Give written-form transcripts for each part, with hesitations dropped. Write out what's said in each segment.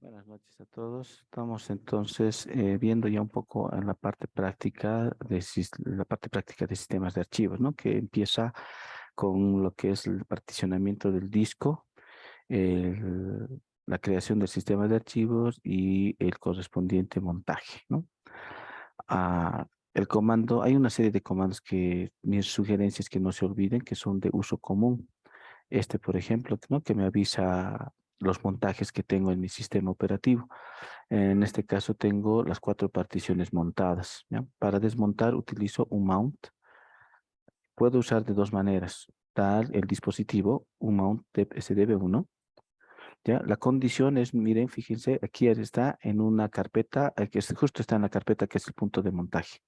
Buenas noches a todos. Estamos entonces viendo ya un poco en la parte práctica la parte práctica de sistemas de archivos, ¿no? Que empieza con lo que es el particionamiento del disco, la creación del sistema de archivos y el correspondiente montaje, ¿no? El comando, hay una serie de comandos que mis sugerencias que no se olviden que son de uso común. Este, por ejemplo, ¿no? Que me avisa los montajes que tengo en mi sistema operativo. En este caso tengo las 4 particiones montadas, ¿ya? Para desmontar utilizo un mount. Puedo usar de dos maneras. Dar el dispositivo, un mount de SDB1, ¿ya? La condición es, miren, fíjense, aquí está en una carpeta, justo está en la carpeta que es el punto de montaje,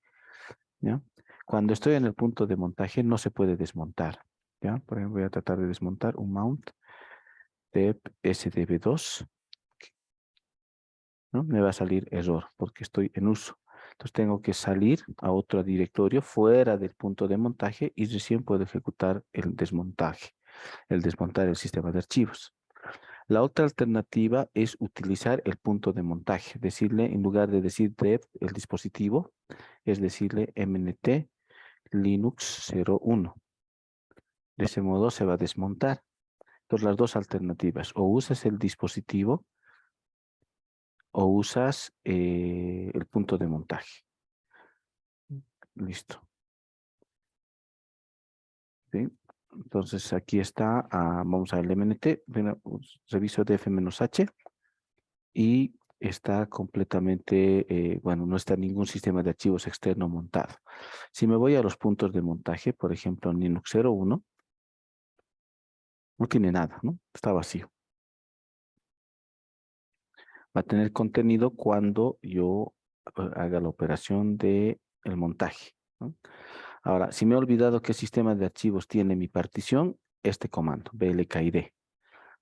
¿ya? Cuando estoy en el punto de montaje no se puede desmontar, ¿ya? Por ejemplo, voy a tratar de desmontar un mount de SDB2, ¿no? Me va a salir error porque estoy en uso. Entonces tengo que salir a otro directorio fuera del punto de montaje y recién puedo ejecutar el desmontaje, el desmontar el sistema de archivos. La otra alternativa es utilizar el punto de montaje, decirle, en lugar de decir dev, el dispositivo, es decirle mnt linux 01. De ese modo se va a desmontar. Entonces las dos alternativas, o usas el dispositivo o usas el punto de montaje. Listo. ¿Sí? Entonces aquí está, vamos al MNT, reviso df-h y está completamente, bueno, no está ningún sistema de archivos externo montado. Si me voy a los puntos de montaje, por ejemplo, en Linux 01, no tiene nada, ¿no? Está vacío. Va a tener contenido cuando yo haga la operación de el montaje, ¿no? Ahora, si me he olvidado qué sistema de archivos tiene mi partición, este comando, blkid,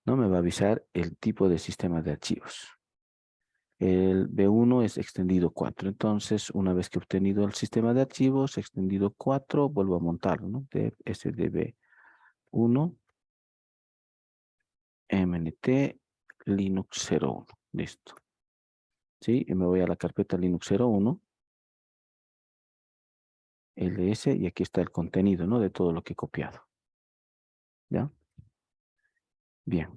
¿no? Me va a avisar el tipo de sistema de archivos. El B1 es extendido 4. Entonces, una vez que he obtenido el sistema de archivos, extendido 4, vuelvo a montarlo, ¿no? De SDB1, MNT, Linux 01. Listo. ¿Sí? Y me voy a la carpeta Linux 01, ls, y aquí está el contenido, ¿no? De todo lo que he copiado. ¿Ya? Bien.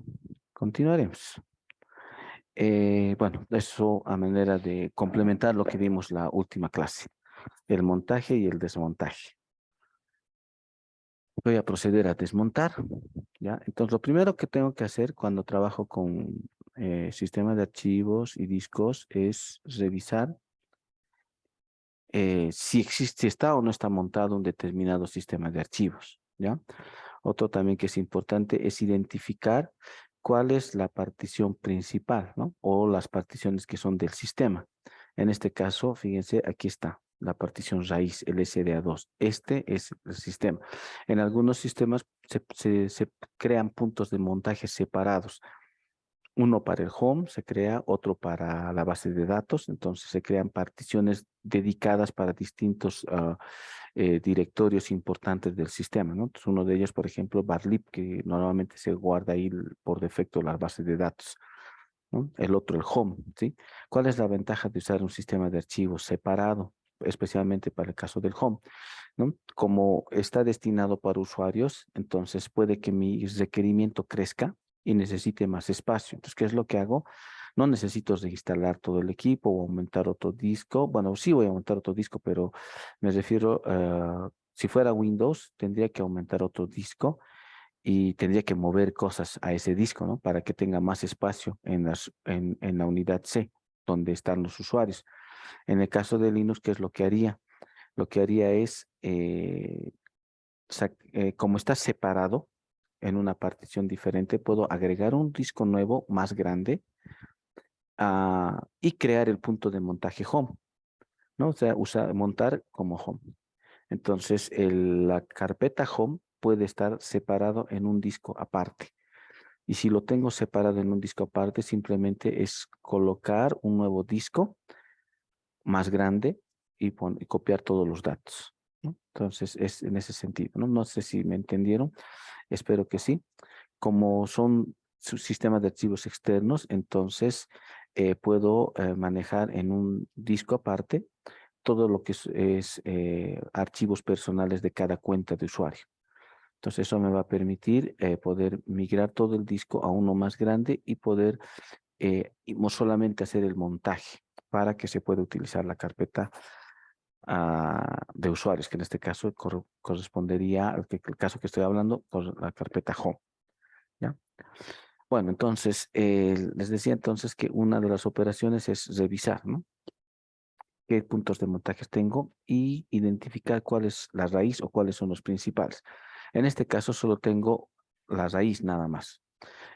Continuaremos. Bueno, eso a manera de complementar lo que vimos la última clase, el montaje y el desmontaje. Voy a proceder a desmontar, ¿ya? Entonces, lo primero que tengo que hacer cuando trabajo con sistemas de archivos y discos es revisar si existe, si está o no está montado un determinado sistema de archivos, ¿ya? Otro también que es importante es identificar cuál es la partición principal, ¿no? O las particiones que son del sistema. En este caso, fíjense, aquí está la partición raíz, el SDA2. Este es el sistema. En algunos sistemas se crean puntos de montaje separados. Uno para el home, se crea otro para la base de datos, entonces se crean particiones dedicadas para distintos directorios importantes del sistema, ¿no? Entonces uno de ellos, por ejemplo, barlib, que normalmente se guarda ahí por defecto las bases de datos, ¿no? El otro, el home, ¿sí? ¿Cuál es la ventaja de usar un sistema de archivos separado, especialmente para el caso del home, ¿no? Como está destinado para usuarios, entonces puede que mi requerimiento crezca y necesite más espacio. Entonces, ¿qué es lo que hago? No necesito reinstalar todo el equipo o aumentar otro disco. Bueno, sí voy a aumentar otro disco, pero me refiero, si fuera Windows, tendría que aumentar otro disco y tendría que mover cosas a ese disco, ¿no? Para que tenga más espacio en la unidad C, donde están los usuarios. En el caso de Linux, ¿qué es lo que haría? Lo que haría es, como está separado en una partición diferente, puedo agregar un disco nuevo más grande y crear el punto de montaje home, ¿no? O sea, montar como home. Entonces, la carpeta home puede estar separado en un disco aparte. Y si lo tengo separado en un disco aparte, simplemente es colocar un nuevo disco más grande y copiar todos los datos, ¿no? Entonces, es en ese sentido, ¿no? No sé si me entendieron, espero que sí. Como son sus sistemas de archivos externos, entonces puedo manejar en un disco aparte todo lo que es archivos personales de cada cuenta de usuario. Entonces eso me va a permitir poder migrar todo el disco a uno más grande y poder y no solamente hacer el montaje para que se pueda utilizar la carpeta de usuarios, que en este caso correspondería al el caso que estoy hablando con la carpeta Home. ¿Ya? Bueno, entonces les decía entonces que una de las operaciones es revisar, ¿no? Qué puntos de montajes tengo y identificar cuál es la raíz o cuáles son los principales. En este caso solo tengo la raíz nada más.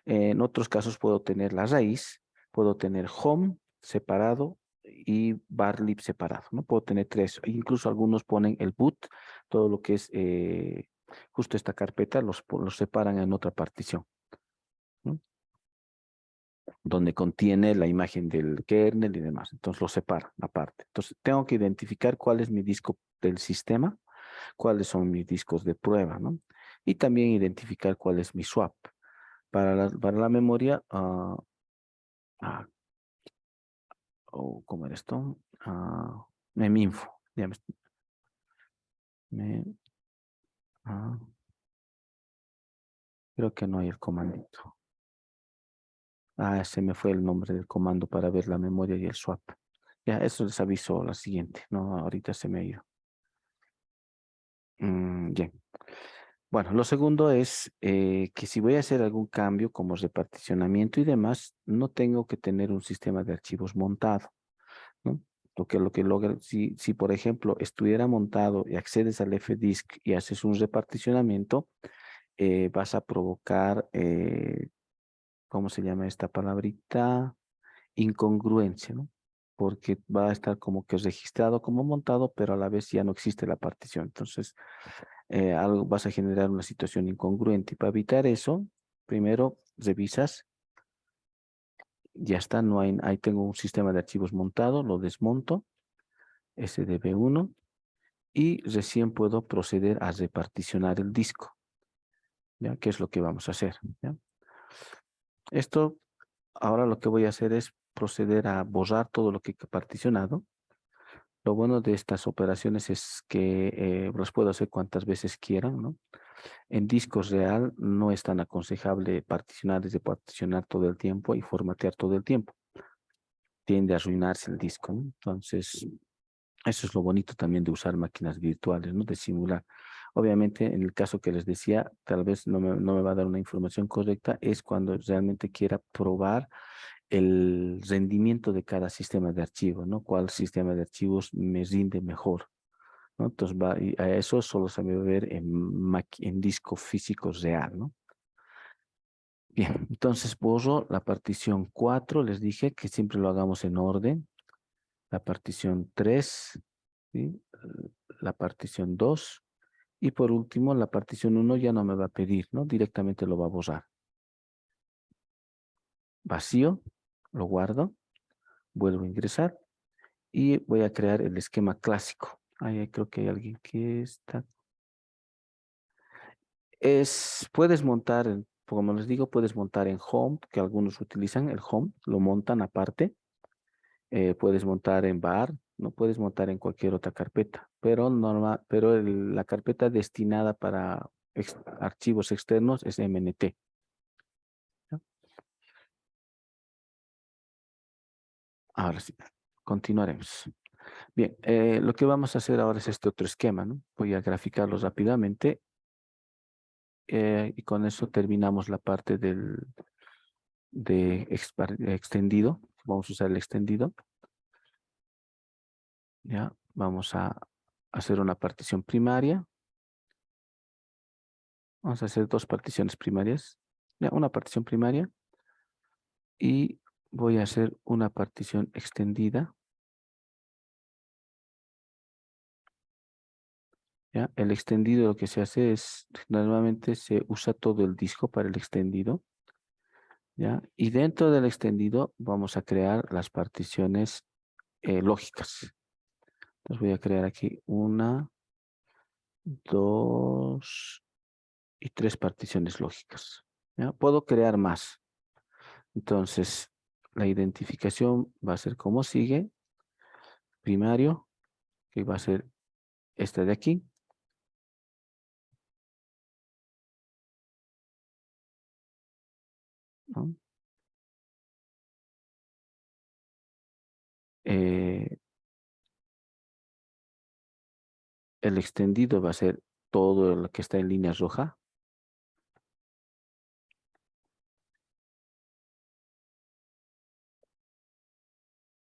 En otros casos puedo tener la raíz, puedo tener home separado y barlib separado, ¿no? Puedo tener tres, incluso algunos ponen el boot, todo lo que es justo esta carpeta, los separan en otra partición, ¿no? Donde contiene la imagen del kernel y demás. Entonces lo separan aparte. Entonces tengo que identificar cuál es mi disco del sistema, cuáles son mis discos de prueba, ¿no? Y también identificar cuál es mi swap. Para la memoria, o ¿cómo era esto? Meminfo. Ya me, ah, creo que no hay el comandito. Se me fue el nombre del comando para ver la memoria y el swap. Ya, eso les aviso la siguiente. No, ahorita se me ha ido. Bien. Bueno, lo segundo es que si voy a hacer algún cambio como reparticionamiento y demás, no tengo que tener un sistema de archivos montado, ¿no? Lo que logra, si por ejemplo estuviera montado y accedes al FDisk y haces un reparticionamiento, vas a provocar, ¿cómo se llama esta palabrita? Incongruencia, ¿no? Porque va a estar como que registrado como montado, pero a la vez ya no existe la partición. Entonces, algo vas a generar una situación incongruente. Y para evitar eso, primero revisas, ya está, no hay, ahí tengo un sistema de archivos montado, lo desmonto, SDB1, y recién puedo proceder a reparticionar el disco, ¿ya? ¿Qué es lo que vamos a hacer? ¿Ya? Esto, ahora lo que voy a hacer es proceder a borrar todo lo que he particionado. Lo bueno de estas operaciones es que las puedo hacer cuantas veces quieran, ¿no? En discos real no es tan aconsejable particionar desde particionar todo el tiempo y formatear todo el tiempo. Tiende a arruinarse el disco, ¿no? Entonces, eso es lo bonito también de usar máquinas virtuales, ¿no? De simular. Obviamente, en el caso que les decía, tal vez no me va a dar una información correcta, es cuando realmente quiera probar el rendimiento de cada sistema de archivos, ¿no? ¿Cuál sistema de archivos me rinde mejor? ¿No? Entonces, y a eso solo se va a ver en disco físico real, ¿no? Bien, entonces borro la partición 4, les dije que siempre lo hagamos en orden. La partición 3, ¿sí? La partición 2 y por último la partición 1 ya no me va a pedir, ¿no? Directamente lo va a borrar. Vacío, lo guardo, vuelvo a ingresar y voy a crear el esquema clásico. Ahí creo que hay alguien que está. Puedes montar, como les digo, puedes montar en Home, que algunos utilizan el Home, lo montan aparte. Puedes montar en bar, no puedes montar en cualquier otra carpeta, pero la carpeta destinada para archivos externos es MNT. ¿Ya? Ahora sí, continuaremos. Bien, lo que vamos a hacer ahora es este otro esquema, ¿no? Voy a graficarlo rápidamente y con eso terminamos la parte de extendido. Vamos a usar el extendido. Ya, vamos a hacer una partición primaria. Vamos a hacer dos particiones primarias. Ya, una partición primaria y voy a hacer una partición extendida. ¿Ya? El extendido lo que se hace es, normalmente se usa todo el disco para el extendido. ¿Ya? Y dentro del extendido vamos a crear las particiones lógicas. Entonces voy a crear aquí una, dos y tres particiones lógicas. ¿Ya? Puedo crear más. Entonces, La identificación va a ser como sigue. Primario, que va a ser esta de aquí. ¿No? Eh, el extendido va a ser todo lo que está en línea roja.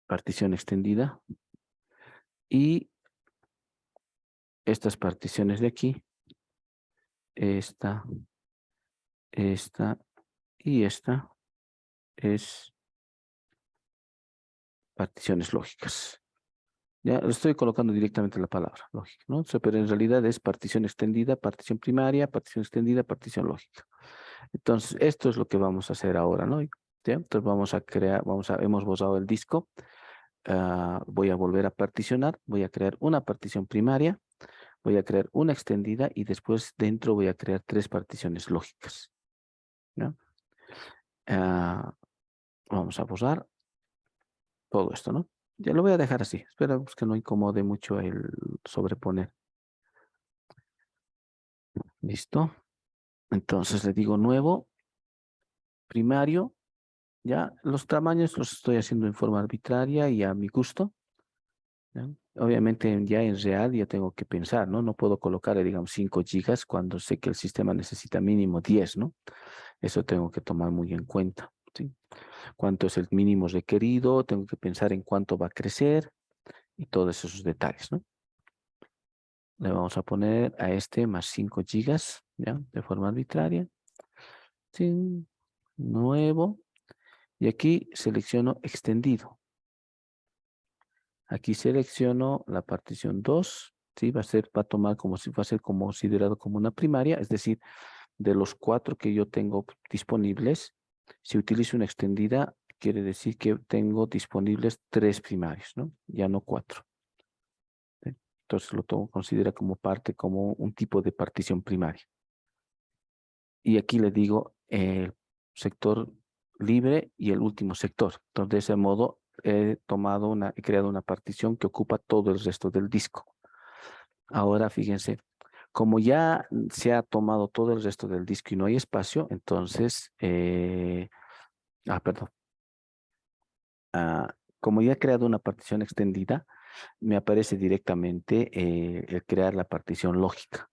Partición extendida. Y estas particiones de aquí, esta y esta es particiones lógicas. Ya estoy colocando directamente la palabra lógica, ¿no? O sea, pero en realidad es partición extendida, partición primaria, partición extendida, partición lógica. Entonces, esto es lo que vamos a hacer ahora, ¿no? ¿Ya? Entonces vamos a crear, hemos borrado el disco. Voy a volver a particionar, voy a crear una partición primaria, voy a crear una extendida y después dentro voy a crear 3 particiones lógicas. ¿Ya? Vamos a borrar todo esto, ¿no? Ya lo voy a dejar así. Espero que no incomode mucho el sobreponer. ¿Listo? Entonces le digo nuevo, primario. Ya los tamaños los estoy haciendo en forma arbitraria y a mi gusto. ¿Ya? Obviamente ya en real ya tengo que pensar, ¿no? No puedo colocar, digamos, 5 gigas cuando sé que el sistema necesita mínimo 10, ¿no? Eso tengo que tomar muy en cuenta, ¿sí? ¿Cuánto es el mínimo requerido? Tengo que pensar en cuánto va a crecer y todos esos detalles, ¿no? Le vamos a poner a este más 5 gigas, ¿ya? De forma arbitraria. Sí, nuevo. Y aquí selecciono extendido. Aquí selecciono la partición 2, ¿sí? Va a tomar como si va a ser considerado como una primaria, es decir, de los 4 que yo tengo disponibles, si utilizo una extendida, quiere decir que tengo disponibles 3 primarios, ¿no? Ya no 4. ¿Sí? Entonces lo tomo, considera como parte, como un tipo de partición primaria. Y aquí le digo el sector libre y el último sector. Entonces, de ese modo, he creado una partición que ocupa todo el resto del disco. Ahora, fíjense, como ya se ha tomado todo el resto del disco y no hay espacio, entonces, perdón. Como ya he creado una partición extendida, me aparece directamente el crear la partición lógica.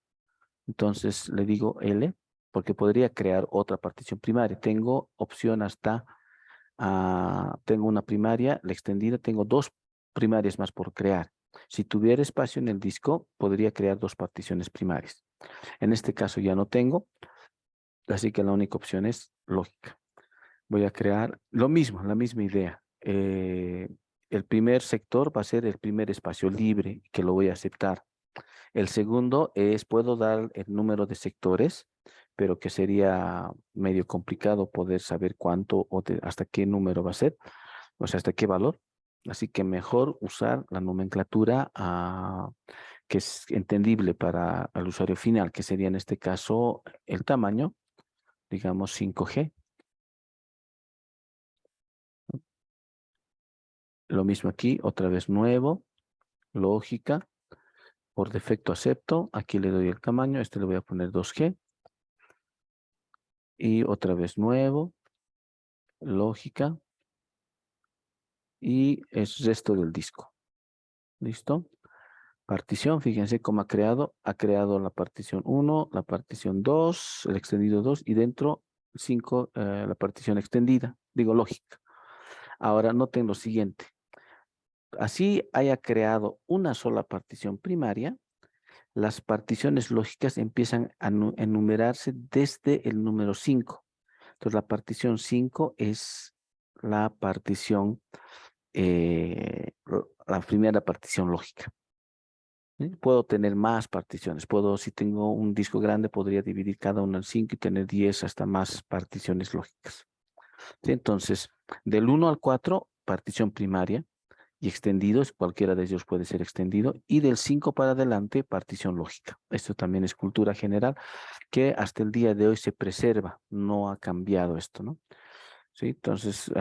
Entonces le digo L, porque podría crear otra partición primaria. Tengo opción hasta, tengo una primaria, la extendida, tengo 2 primarias más por crear. Si tuviera espacio en el disco, podría crear 2 particiones primarias. En este caso ya no tengo, así que la única opción es lógica. Voy a crear lo mismo, la misma idea. El primer sector va a ser el primer espacio libre que lo voy a aceptar. El segundo es, puedo dar el número de sectores, pero que sería medio complicado poder saber cuánto o hasta qué número va a ser, o sea, hasta qué valor. Así que mejor usar la nomenclatura que es entendible para el usuario final, que sería en este caso el tamaño, digamos 5G. Lo mismo aquí, otra vez nuevo, lógica. Por defecto acepto, aquí le doy el tamaño, este le voy a poner 2G. Y otra vez nuevo, lógica. Y es resto del disco. ¿Listo? Partición, fíjense cómo ha creado la partición 1, la partición 2, el extendido 2 y dentro 5, la partición extendida, digo lógica. Ahora noten lo siguiente. Así haya creado una sola partición primaria, las particiones lógicas empiezan a enumerarse desde el número 5. Entonces la partición 5 es la partición, la primera partición lógica. ¿Sí? Puedo tener más particiones. Si tengo un disco grande, podría dividir cada uno en 5 y tener 10 hasta más particiones lógicas. ¿Sí? Entonces, del 1 al 4, partición primaria y extendidos, cualquiera de ellos puede ser extendido, y del 5 para adelante, partición lógica. Esto también es cultura general que hasta el día de hoy se preserva, no ha cambiado esto, ¿no? ¿sí? Entonces,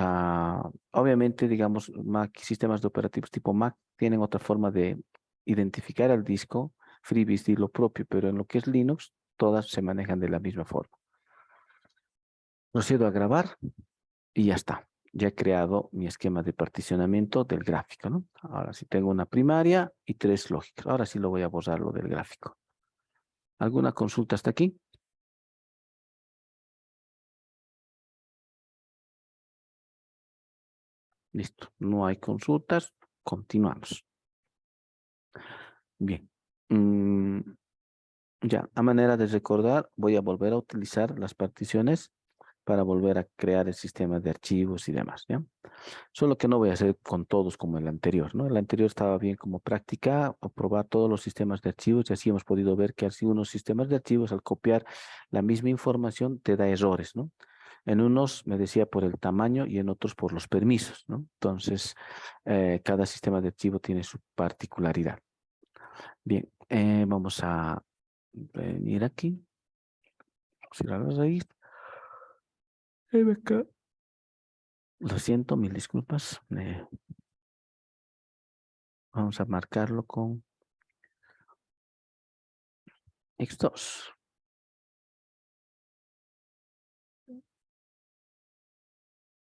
obviamente, digamos, Mac, sistemas de operativos tipo Mac tienen otra forma de identificar al disco, FreeBSD lo propio, pero en lo que es Linux, todas se manejan de la misma forma. Procedo a grabar y ya está. Ya he creado mi esquema de particionamiento del gráfico, ¿no? Ahora sí tengo una primaria y 3 lógicas. Ahora sí lo voy a borrar lo del gráfico. ¿Alguna consulta hasta aquí? Listo. No hay consultas. Continuamos. Bien. Mm, ya, a manera de recordar, voy a volver a utilizar las particiones para volver a crear el sistema de archivos y demás, ¿ya? Solo que no voy a hacer con todos como el anterior, ¿no? El anterior estaba bien como práctica, o probar todos los sistemas de archivos y así hemos podido ver que así unos sistemas de archivos al copiar la misma información te da errores, ¿no? En unos me decía por el tamaño y en otros por los permisos, ¿no? Entonces, cada sistema de archivo tiene su particularidad. Bien, vamos a venir aquí, cerrar la raíz. Acá. Lo siento, mil disculpas. Vamos a marcarlo con X2.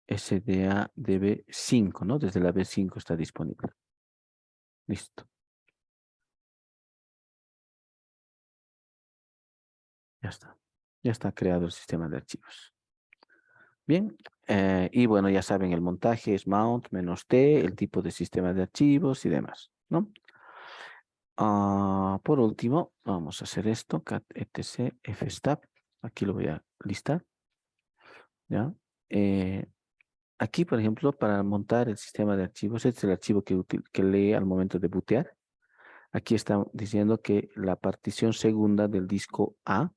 SDA de B5, ¿no? Desde la B5 está disponible. Listo. Ya está. Ya está creado el sistema de archivos. Bien. Y bueno, ya saben, el montaje es mount -t, el tipo de sistema de archivos y demás, ¿no? Por último, vamos a hacer esto, cat etc fstab. Aquí lo voy a listar, ¿ya? Aquí, por ejemplo, para montar el sistema de archivos, este es el archivo que lee al momento de bootear. Aquí está diciendo que la partición segunda del disco A,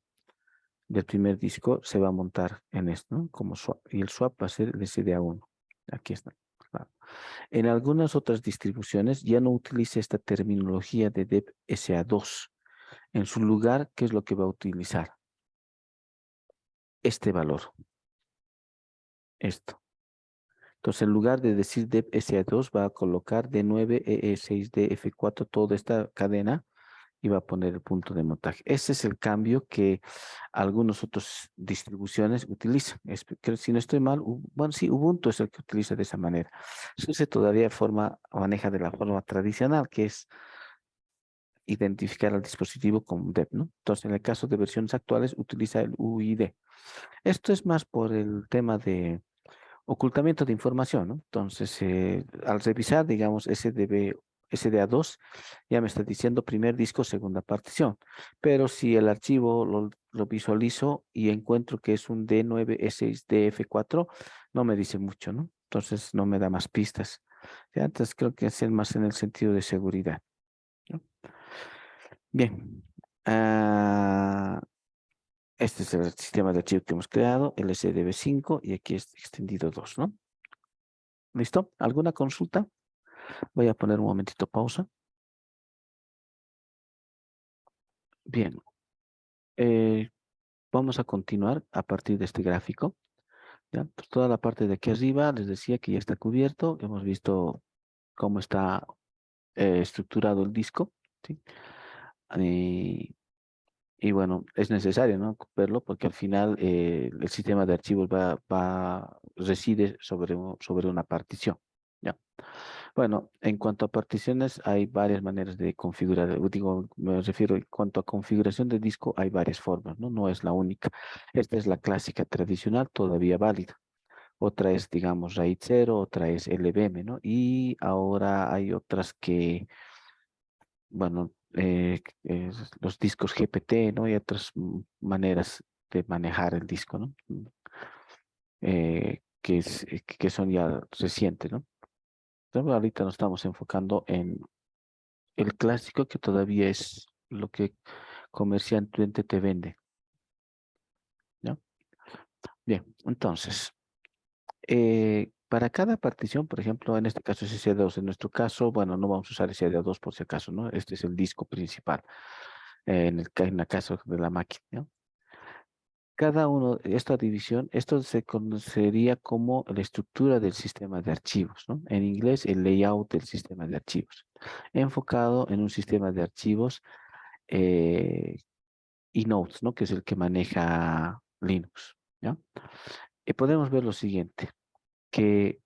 del primer disco, se va a montar en esto, ¿no? Como swap. Y el swap va a ser el SDA1. Aquí está. Claro. En algunas otras distribuciones ya no utiliza esta terminología de dep SA2. En su lugar, ¿qué es lo que va a utilizar? Este valor. Esto. Entonces, en lugar de decir dep SA2, va a colocar D9, EE6, DF4, toda esta cadena y va a poner el punto de montaje. Ese es el cambio que algunas otras distribuciones utilizan. Que si no estoy mal, bueno, sí, Ubuntu es el que utiliza de esa manera. SUSE todavía maneja de la forma tradicional, que es identificar al dispositivo como dep, ¿no? Entonces, en el caso de versiones actuales, utiliza el UID. Esto es más por el tema de ocultamiento de información, ¿no? Entonces, al revisar, digamos, SDA2, ya me está diciendo primer disco, segunda partición. Pero si el archivo lo visualizo y encuentro que es un D9E6DF4, no me dice mucho, ¿no? Entonces, no me da más pistas. ¿Ya? Entonces, creo que es más en el sentido de seguridad, ¿no? Bien. Este es el sistema de archivo que hemos creado, LSDB5, y aquí es extendido 2, ¿no? ¿Listo? ¿Alguna consulta? Voy a poner un momentito pausa. Bien, eh, vamos a continuar a partir de este gráfico. ¿Ya? Pues toda la parte de aquí arriba les decía que ya está cubierto. Hemos visto cómo está estructurado el disco, ¿sí? Y, y bueno, es necesario, ¿no? Verlo porque al final el sistema de archivos reside sobre una partición. ¿Ya? Bueno, en cuanto a particiones, hay varias maneras de configurar. Digo, me refiero en cuanto a configuración de disco, hay varias formas, ¿no? No es la única. Esta es la clásica tradicional, todavía válida. Otra es, digamos, RAID 0, otra es LVM, ¿no? Y ahora hay otras que, bueno, los discos GPT, ¿no? Y otras maneras de manejar el disco, ¿no? Que son ya recientes, ¿no? Entonces, ahorita nos estamos enfocando en el clásico que todavía es lo que comercialmente te vende, ¿ya? Bien, entonces, para cada partición, por ejemplo, en este caso es SDA2, en nuestro caso, bueno, no vamos a usar SDA2 por si acaso, ¿no? Este es el disco principal, en el caso de la máquina, ¿no? Cada uno, esta división, esto se conocería como la estructura del sistema de archivos, ¿no? En inglés, el layout del sistema de archivos. Enfocado en un sistema de archivos y nodes, ¿no? Que es el que maneja Linux, ¿ya? Y podemos ver lo siguiente, que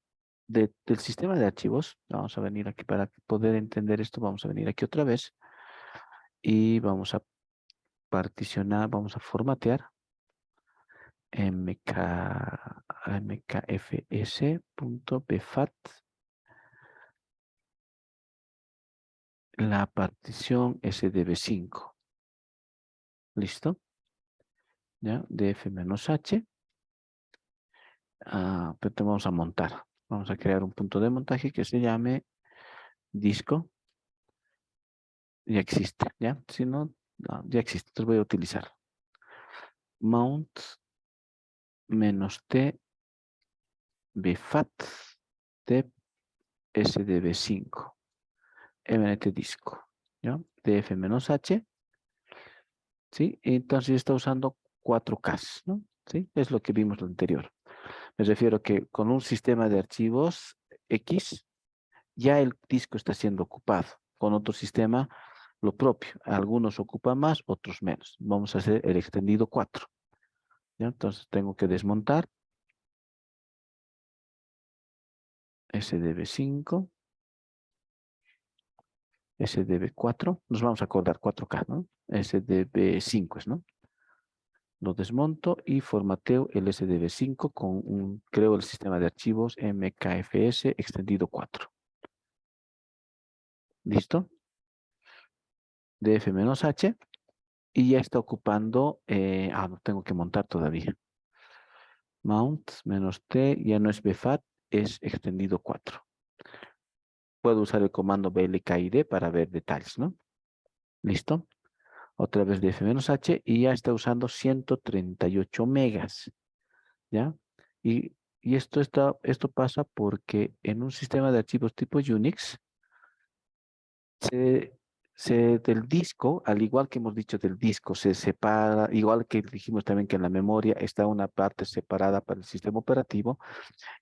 del sistema de archivos, vamos a venir aquí para poder entender esto, vamos a venir aquí otra vez y vamos a particionar, vamos a formatear mkfs.bfat la partición sdb5. ¿Listo? ¿Ya? df-h. Pero te vamos a montar. Vamos a crear un punto de montaje que se llame disco. Ya existe, ¿ya? Si no, no, ya existe. Entonces voy a utilizar mount -t bfat de sdb5 mnt disco, ¿ya? df-h, ¿sí? Entonces está usando 4K, ¿no? ¿Sí? Es lo que vimos lo anterior. Me refiero que con un sistema de archivos X, ya el disco está siendo ocupado. Con otro sistema, lo propio. Algunos ocupan más, otros menos. Vamos a hacer el extendido 4. ¿Ya? Entonces tengo que desmontar SDB5, SDB4. Nos vamos a acordar 4K, ¿no? SDB5 es, ¿no? Lo desmonto y formateo el SDB5 creo el sistema de archivos MKFS extendido 4. ¿Listo? df-h y ya está ocupando, no tengo que montar todavía. Mount -t, ya no es bfat, es extendido 4. Puedo usar el comando blkid para ver detalles, ¿no? ¿Listo? Otra vez df-h y ya está usando 138 megas, ¿ya? Y esto pasa porque en un sistema de archivos tipo Unix, del disco, al igual que hemos dicho del disco, se separa, igual que dijimos también que en la memoria está una parte separada para el sistema operativo,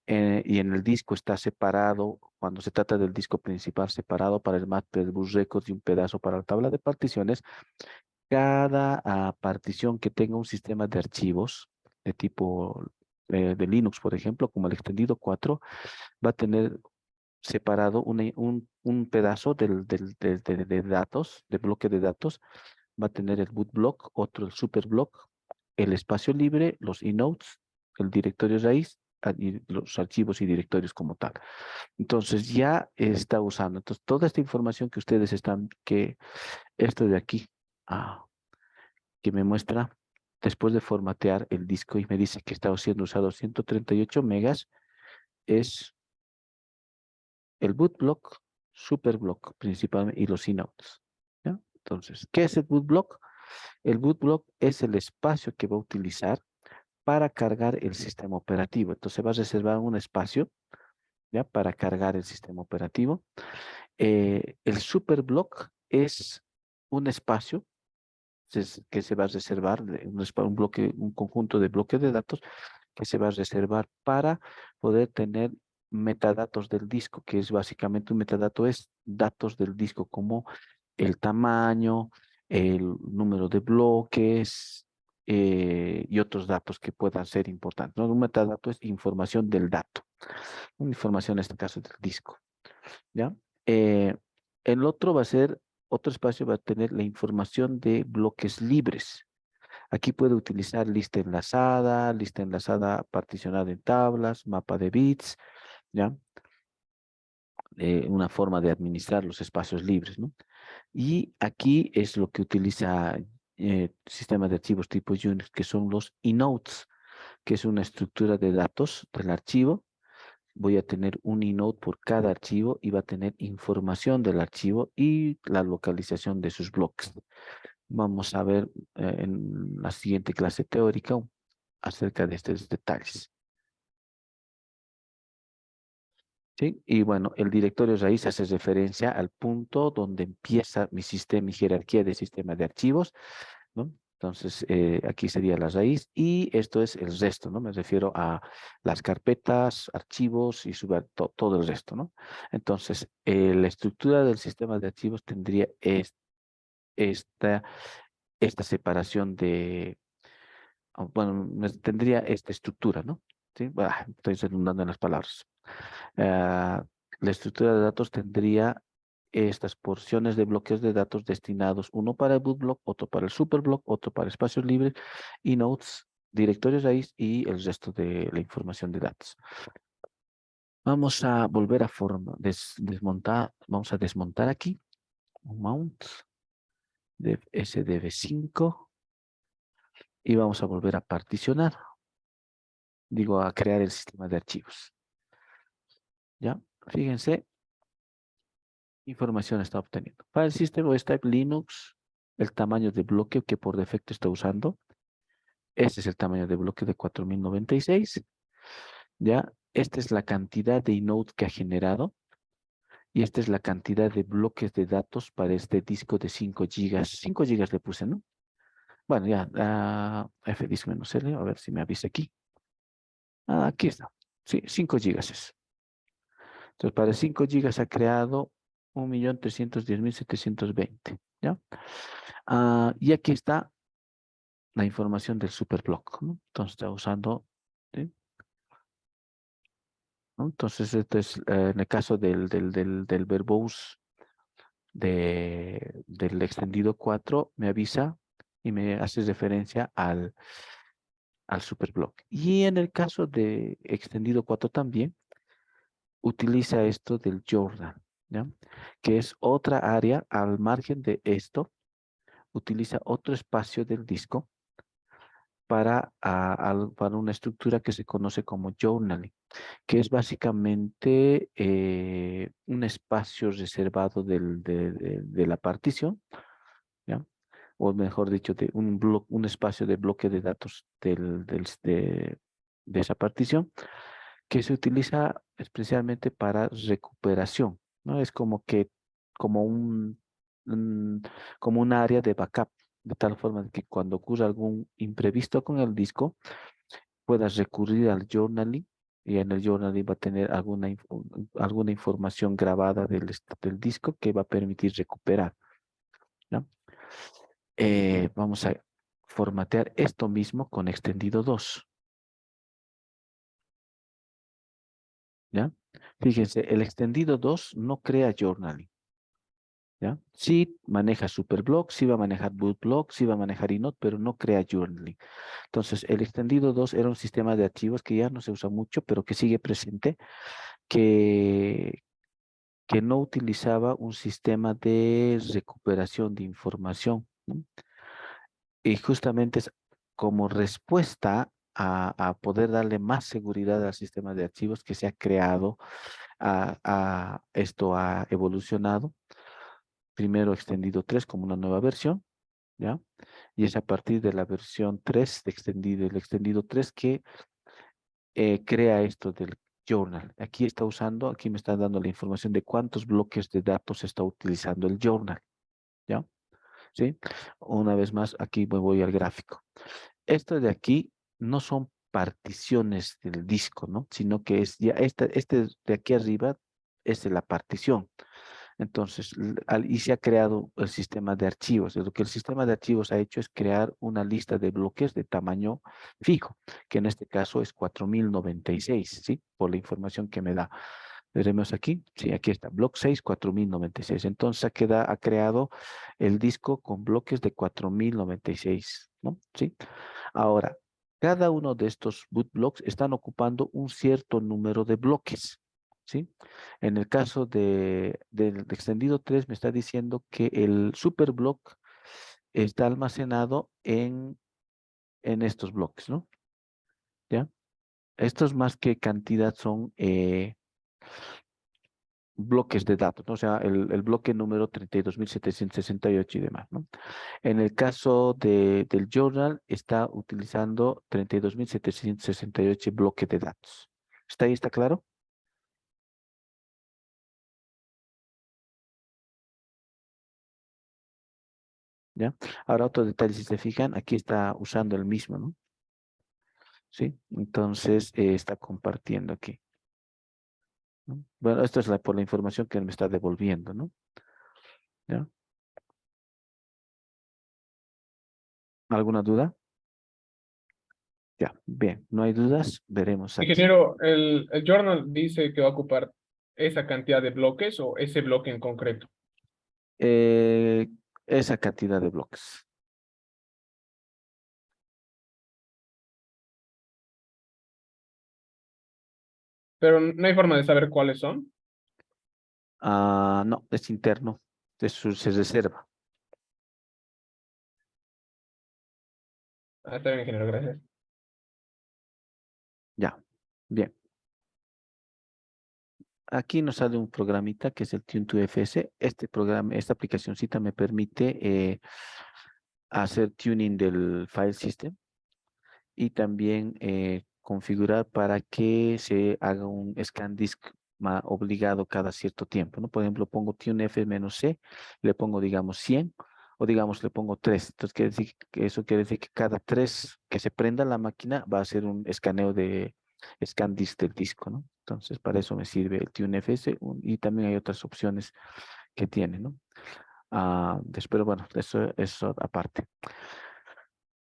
y en el disco está separado, cuando se trata del disco principal, separado para el Bus Records y un pedazo para la tabla de particiones. Cada partición que tenga un sistema de archivos de tipo de Linux, por ejemplo, como el extendido 4, va a tener separado un pedazo de datos, de bloque de datos, va a tener el boot block, otro el super block, el espacio libre, los inodes, el directorio raíz y los archivos y directorios como tal. Entonces ya está usando. Entonces toda esta información que ustedes están, que esto de aquí, que me muestra después de formatear el disco y me dice que está siendo usado 138 megas, es el boot block, super block principalmente y los inodes. ¿Ya? Entonces, ¿qué es el boot block? El boot block es el espacio que va a utilizar para cargar el sistema operativo. Entonces va a reservar un espacio, ¿ya? Para cargar el sistema operativo. El super block es un espacio que se va a reservar, un conjunto de bloques de datos que se va a reservar para poder tener metadatos del disco, que es básicamente un metadato, es datos del disco como el tamaño, el número de bloques y otros datos que puedan ser importantes, ¿no? Un metadato es información del dato, una información en este caso del disco, ¿ya? Eh, el otro va a ser, otro espacio va a tener la información de bloques libres. Aquí puede utilizar lista enlazada particionada en tablas, mapa de bits, ¿ya? Una forma de administrar los espacios libres, ¿no? Y aquí es lo que utiliza sistemas de archivos tipo Unix, que son los inodes, que es una estructura de datos del archivo. Voy a tener un inode por cada archivo y va a tener información del archivo y la localización de sus bloques. Vamos a ver en la siguiente clase teórica acerca de estos detalles. ¿Sí? Y bueno, el directorio raíz hace referencia al punto donde empieza mi sistema, mi jerarquía de sistema de archivos, ¿no? Entonces, aquí sería la raíz y esto es el resto, ¿no? Me refiero a las carpetas, archivos y todo el resto, ¿no? Entonces, la estructura del sistema de archivos tendría esta, esta separación de, bueno, tendría esta estructura, ¿no? ¿Sí? Estoy redundando en las palabras. Ah, la estructura de datos tendría estas porciones de bloques de datos destinados, uno para el bootblock, otro para el superblock, otro para espacios libres y nodes, directorios raíz y el resto de la información de datos. Vamos a volver a desmontar, vamos a desmontar aquí un mount de SDB5 y vamos a volver a particionar, digo, a crear el sistema de archivos. ¿Ya? Fíjense, información está obteniendo. File System OS Type Linux, el tamaño de bloque que por defecto está usando. Este es el tamaño de bloque de 4096. ¿Ya? Esta es la cantidad de inode que ha generado. Y esta es la cantidad de bloques de datos para este disco de 5 gigas. 5 gigas le puse, ¿no? Bueno, ya, fdisk-l, a ver si me avisa aquí. Aquí está. Sí, 5 gigas es. Entonces, para 5 gigas ha creado 1.310.720. ¿Ya? Y aquí está la información del superblock, ¿no? Entonces está usando, ¿sí? ¿No? Entonces, esto es en el caso del verbose del extendido 4, me avisa y me hace referencia al superblock. Y en el caso de extendido 4 también, utiliza esto del journal, ¿ya? Que es otra área al margen de esto, utiliza otro espacio del disco para una estructura que se conoce como journaling, que es básicamente un espacio reservado de la partición, ¿ya? O mejor dicho, de un espacio de bloque de datos de esa partición, que se utiliza especialmente para recuperación, ¿no? Es como que, como un, como un área de backup, de tal forma que cuando ocurra algún imprevisto con el disco, puedas recurrir al journaling y en el journaling va a tener alguna información grabada del disco que va a permitir recuperar, ¿no? Vamos a formatear esto mismo con extendido 2, ¿ya? Fíjense, el extendido 2 no crea journaling, ¿ya? Sí maneja Superblock, sí va a manejar Bootblock, sí va a manejar inode, pero no crea journaling. Entonces, el extendido 2 era un sistema de archivos que ya no se usa mucho, pero que sigue presente, que, que no utilizaba un sistema de recuperación de información, ¿no? Y justamente es como respuesta a poder darle más seguridad al sistema de archivos que se ha creado, esto ha evolucionado. Primero extendido 3 como una nueva versión, ¿ya? Y es a partir de la versión 3 el extendido 3 que crea esto del journal. Aquí me está dando la información de cuántos bloques de datos está utilizando el journal, ¿ya? ¿Sí? Una vez más, aquí me voy al gráfico. Esto de aquí no son particiones del disco, ¿no? Sino que es ya este de aquí arriba es de la partición. Entonces, y se ha creado el sistema de archivos. Lo que el sistema de archivos ha hecho es crear una lista de bloques de tamaño fijo, que en este caso es 4096, ¿sí? Por la información que me da. Veremos aquí. Sí, aquí está. Block 6, 4096. Entonces, ha creado el disco con bloques de 4096, ¿no? ¿Sí? Ahora, cada uno de estos boot blocks están ocupando un cierto número de bloques, ¿sí? En el caso del extendido 3 me está diciendo que el superblock está almacenado en estos bloques, ¿no? ¿Ya? Estos más que cantidad son bloques de datos, ¿no? O sea, el bloque número 32.768 y demás, ¿no? En el caso del journal, está utilizando 32.768 bloques de datos. ¿Está ahí? ¿Está claro? ¿ya? Ahora otro detalle, si se fijan, aquí está usando el mismo, ¿no? ¿Sí? Entonces, está compartiendo aquí, ¿no? Bueno, esto es por la información que él me está devolviendo, ¿no? ¿Ya? ¿Alguna duda? Ya, bien, no hay dudas, veremos aquí. Ingeniero, el journal dice que va a ocupar esa cantidad de bloques o ese bloque en concreto, Eh, esa cantidad de bloques. pero no hay forma de saber cuáles son. Ah, no, es interno, se reserva. Ah, está bien, ingeniero, gracias. Ya, bien. Aquí nos sale un programita que es el Tune2FS. Este programa, esta aplicacióncita me permite hacer tuning del file system y también configurar para que se haga un scan disk obligado cada cierto tiempo, ¿no? Por ejemplo, pongo TuneF-C, le pongo, digamos, 100 o digamos, le pongo 3. Entonces, eso quiere decir que cada 3 que se prenda la máquina va a hacer un escaneo de scan disk del disco, ¿no? Entonces, para eso me sirve el TuneFS y también hay otras opciones que tiene, ¿no? Después, bueno, eso aparte.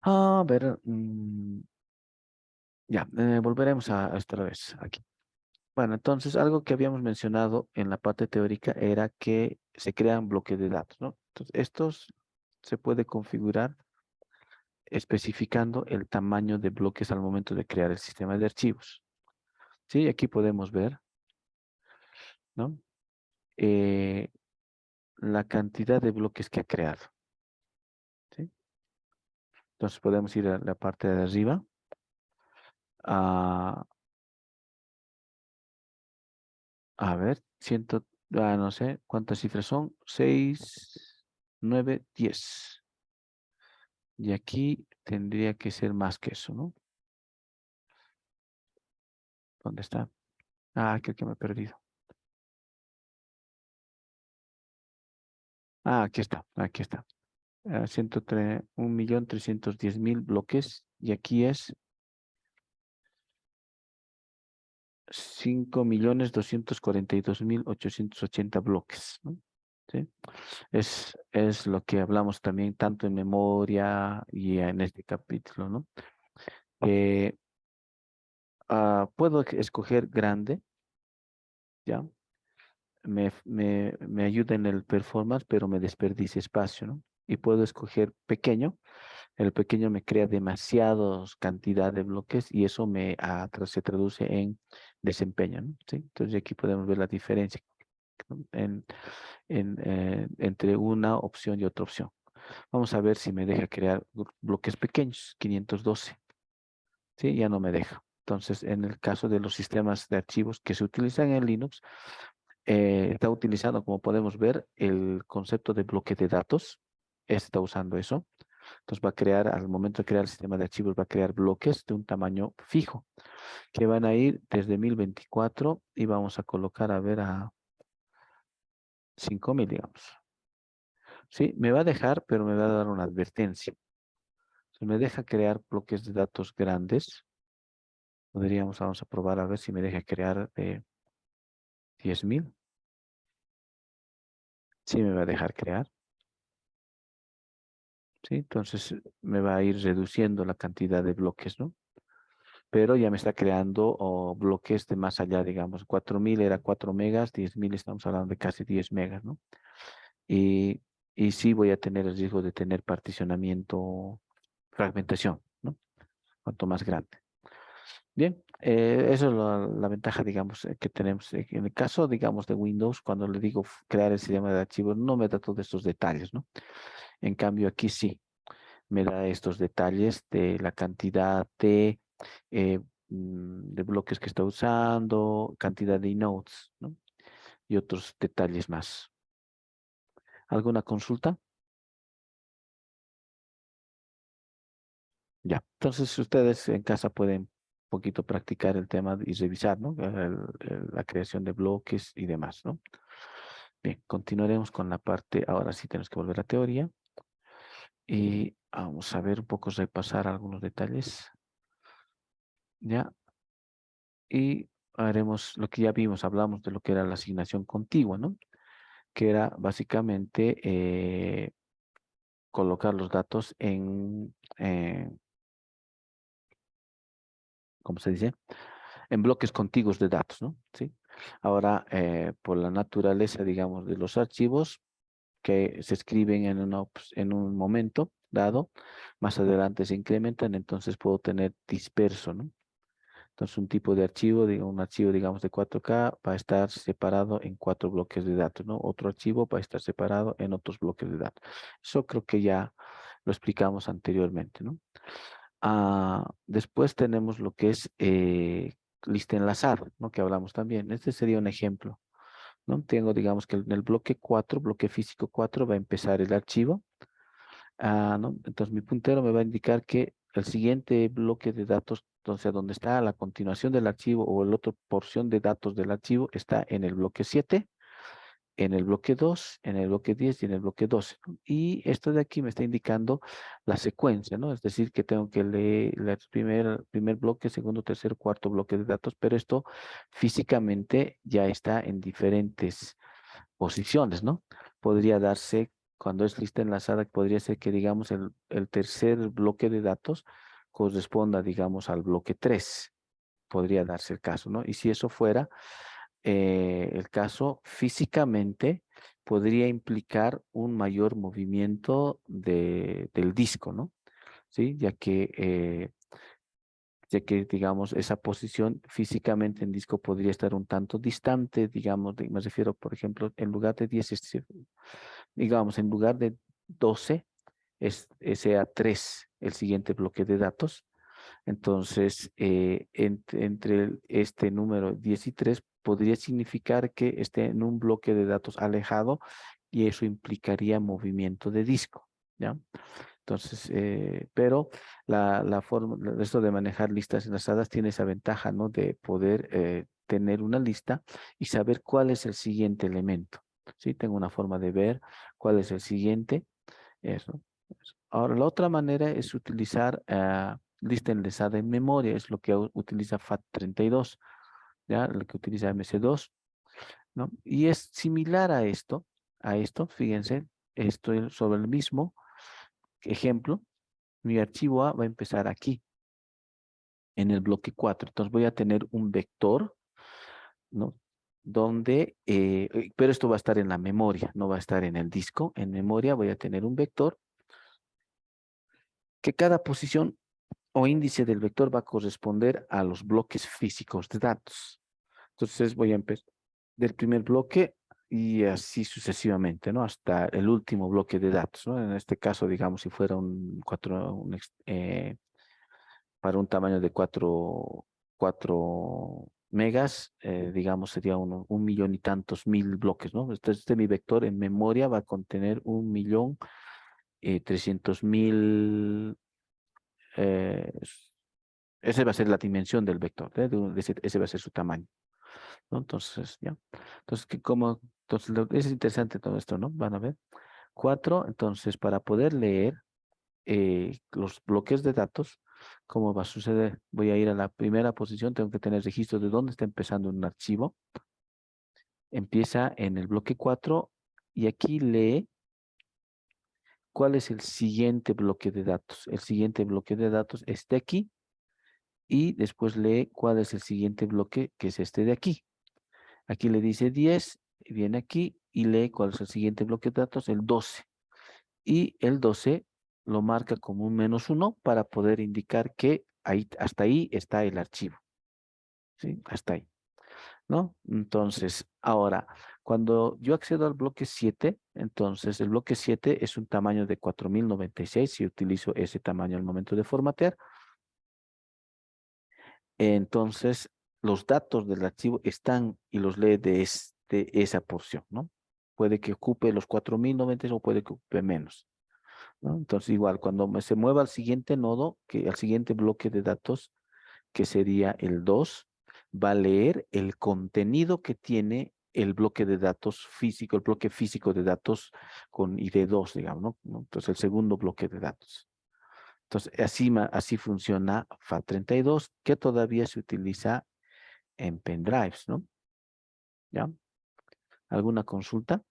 A ver, ya, volveremos a esta vez aquí. Bueno, entonces algo que habíamos mencionado en la parte teórica era que se crean bloques de datos, ¿no? Entonces, estos se puede configurar especificando el tamaño de bloques al momento de crear el sistema de archivos. Sí, aquí podemos ver, ¿no? Eh, la cantidad de bloques que ha creado, ¿sí? Entonces podemos ir a la parte de arriba. A, a ver, no sé cuántas cifras son. 6, 9, 10. Y aquí tendría que ser más que eso, ¿no? ¿Dónde está? Ah, creo que me he perdido. Ah, aquí está, aquí está. 1.310.000 bloques y aquí es 5.242.880 bloques, ¿no? ¿Sí? Es lo que hablamos también tanto en memoria y en este capítulo, ¿no? Eh, puedo escoger grande, ¿ya? Me ayuda en el performance, pero me desperdicia espacio, ¿no? Y puedo escoger pequeño. El pequeño me crea demasiados cantidad de bloques y eso se traduce en desempeño, ¿no? ¿Sí? Entonces aquí podemos ver la diferencia, ¿no? Entre una opción y otra opción. Vamos a ver si me deja crear bloques pequeños, 512. ¿Sí? Ya no me deja. Entonces, en el caso de los sistemas de archivos que se utilizan en Linux, está utilizando, como podemos ver, el concepto de bloque de datos. Está usando eso. Entonces va a crear, al momento de crear el sistema de archivos, va a crear bloques de un tamaño fijo, que van a ir desde 1024 y vamos a colocar, a ver, a 5000, digamos. Sí, me va a dejar, pero me va a dar una advertencia. Si me deja crear bloques de datos grandes, vamos a probar a ver si me deja crear 10.000. Sí, me va a dejar crear. Sí, entonces me va a ir reduciendo la cantidad de bloques, ¿no? Pero ya me está creando bloques de más allá, digamos, 4.000 era 4 megas, 10.000 estamos hablando de casi 10 megas, ¿no? Y, y sí voy a tener el riesgo de tener particionamiento, fragmentación, ¿no? Cuanto más grande. Bien, eso es la ventaja, digamos, que tenemos. En el caso, digamos, de Windows, cuando le digo crear el sistema de archivos, no me da todos estos detalles, ¿no? En cambio, aquí sí me da estos detalles de la cantidad eh, de bloques que está usando, cantidad de nodes, ¿no? Y otros detalles más. ¿Alguna consulta? Ya. Entonces, ustedes en casa pueden un poquito practicar el tema y revisar, ¿no? La creación de bloques y demás, ¿no? Bien, continuaremos con la parte, ahora sí tenemos que volver a teoría. Y vamos a ver un poco, repasar algunos detalles. ¿Ya? Y haremos lo que ya vimos, hablamos de lo que era la asignación contigua, ¿no? Que era básicamente colocar los datos ¿cómo se dice? En bloques contiguos de datos, ¿no? ¿Sí? Ahora, por la naturaleza, digamos, de los archivos que se escriben en un momento dado, más adelante se incrementan, entonces puedo tener disperso, ¿no? Entonces, un tipo de archivo, un archivo, digamos, de 4K va a estar separado en 4 bloques de datos, ¿no? Otro archivo va a estar separado en otros bloques de datos. Eso creo que ya lo explicamos anteriormente, ¿no? Después tenemos lo que es lista enlazada, ¿no? Que hablamos también. Este sería un ejemplo, ¿no? Tengo, digamos que en el bloque 4, bloque físico 4, va a empezar el archivo. ¿No? Entonces mi puntero me va a indicar que el siguiente bloque de datos, o sea, donde está la continuación del archivo o la otra porción de datos del archivo, está en el bloque 7, en el bloque 2, en el bloque 10 y en el bloque 12, ¿no? Y esto de aquí me está indicando la secuencia, ¿no? Es decir, que tengo que leer el primer bloque, segundo, tercer, cuarto bloque de datos, pero esto físicamente ya está en diferentes posiciones, ¿no? Podría darse, cuando es lista enlazada, podría ser que, digamos, el tercer bloque de datos corresponda, digamos, al bloque 3. Podría darse el caso, ¿no? Y si eso fuera el caso, físicamente podría implicar un mayor movimiento del disco, ¿no? ¿Sí? Ya que, digamos, esa posición físicamente en disco podría estar un tanto distante, digamos, me refiero, por ejemplo, en lugar de 10, digamos, en lugar de 12, sea 3 el siguiente bloque de datos. Entonces, entre este número 10 y 3 podría significar que esté en un bloque de datos alejado y eso implicaría movimiento de disco, ¿ya? Entonces, pero la forma, esto de manejar listas enlazadas tiene esa ventaja, ¿no? De poder tener una lista y saber cuál es el siguiente elemento, ¿sí? Tengo una forma de ver cuál es el siguiente, eso. Ahora, la otra manera es utilizar lista enlazada en memoria, es lo que utiliza FAT32, ¿ya? Lo que utiliza MC2, ¿no? Y es similar a esto, fíjense, esto sobre el mismo ejemplo. Mi archivo A va a empezar aquí, en el bloque 4. Entonces voy a tener un vector, ¿no? Pero esto va a estar en la memoria, no va a estar en el disco. En memoria voy a tener un vector que cada posición o índice del vector va a corresponder a los bloques físicos de datos. Entonces voy a empezar del primer bloque y así sucesivamente, ¿no? Hasta el último bloque de datos, ¿no? En este caso, digamos, si fuera para un tamaño de 4 megas, digamos, sería un millón y tantos mil bloques, ¿no? Entonces, mi vector en memoria va a contener 1.300.000. eh, Esa va a ser la dimensión del vector, ¿eh? Ese va a ser su tamaño, ¿no? Entonces, ya. Entonces, es interesante todo esto, ¿no? Van a ver. 4, entonces, para poder leer los bloques de datos, ¿cómo va a suceder? Voy a ir a la primera posición, tengo que tener registro de dónde está empezando un archivo. Empieza en el bloque 4 y aquí lee cuál es el siguiente bloque de datos. El siguiente bloque de datos está aquí y después lee cuál es el siguiente bloque, que es este de aquí. Aquí le dice 10, y viene aquí y lee cuál es el siguiente bloque de datos, el 12. Y el 12 lo marca como un -1 para poder indicar que hasta ahí está el archivo. ¿Sí? Hasta ahí, ¿no? Entonces, ahora, cuando yo accedo al bloque 7, entonces el bloque 7 es un tamaño de 4096 si utilizo ese tamaño al momento de formatear. Entonces, los datos del archivo están y los lee de esa porción, ¿no? Puede que ocupe los 4096 o puede que ocupe menos, ¿no? Entonces, igual, cuando se mueva al siguiente nodo, al siguiente bloque de datos, que sería el 2, va a leer el contenido que tiene el bloque de datos físico, el bloque físico de datos con ID2, digamos, ¿no? Entonces, el segundo bloque de datos. Entonces, así funciona FAT32, que todavía se utiliza en pendrives, ¿no? ¿Ya? ¿Alguna consulta?